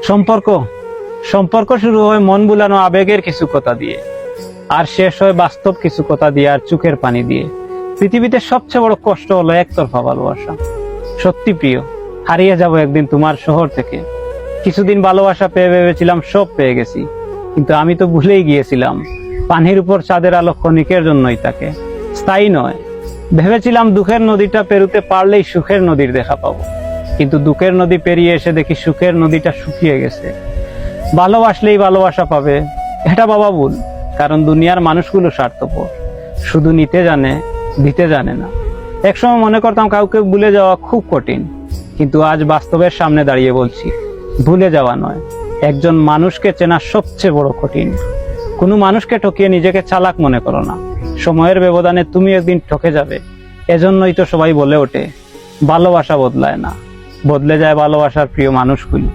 সম্পর্ক সম্পর্ক শুরু হয় মন বুলানো আবেগের কিছু কথা দিয়ে, আর শেষ হয় বাস্তব কিছু কথা দিয়ে আর চোখের পানি দিয়ে। পৃথিবীতে সবচেয়ে বড় কষ্ট হলো একতরফা ভালোবাসা। সত্যি প্রিয়, হারিয়ে যাব একদিন তোমার শহর থেকে। কিছুদিন ভালোবাসা পেয়ে ভেবেছিলাম সব পেয়ে গেছি, কিন্তু আমি তো ভুলেই গিয়েছিলাম পানির উপর চাঁদের আলো ক্ষণিকের জন্যই তাকে, স্থায়ী নয়। ভেবেছিলাম দুঃখের নদীটা পেরুতে পারলেই সুখের নদীর দেখা পাবো, কিন্তু দুঃখের নদী পেরিয়ে এসে দেখি সুখের নদীটা শুকিয়ে গেছে। ভালোবাসলেই ভালোবাসা পাবে, এটা বাবা ভুল। কারণ দুনিয়ার মানুষগুলো স্বার্থপর, শুধু নিতে জানে, দিতে জানে না। একসময় মনে করতাম কাউকে ভুলে যাওয়া খুব কঠিন, কিন্তু আজ বাস্তবের সামনে দাঁড়িয়ে বলছি, ভুলে যাওয়া নয়, একজন মানুষকে চেনা সবচেয়ে বড় কঠিন। কোনো মানুষকে ঠকিয়ে নিজেকে চালাক মনে করো না, সময়ের ব্যবধানে তুমি একদিন ঠকে যাবে। এজন্যই তো সবাই বলে ওঠে, ভালোবাসা বদলায় না, বদলে যায় ভালোবাসার প্রিয় মানুষগুলো।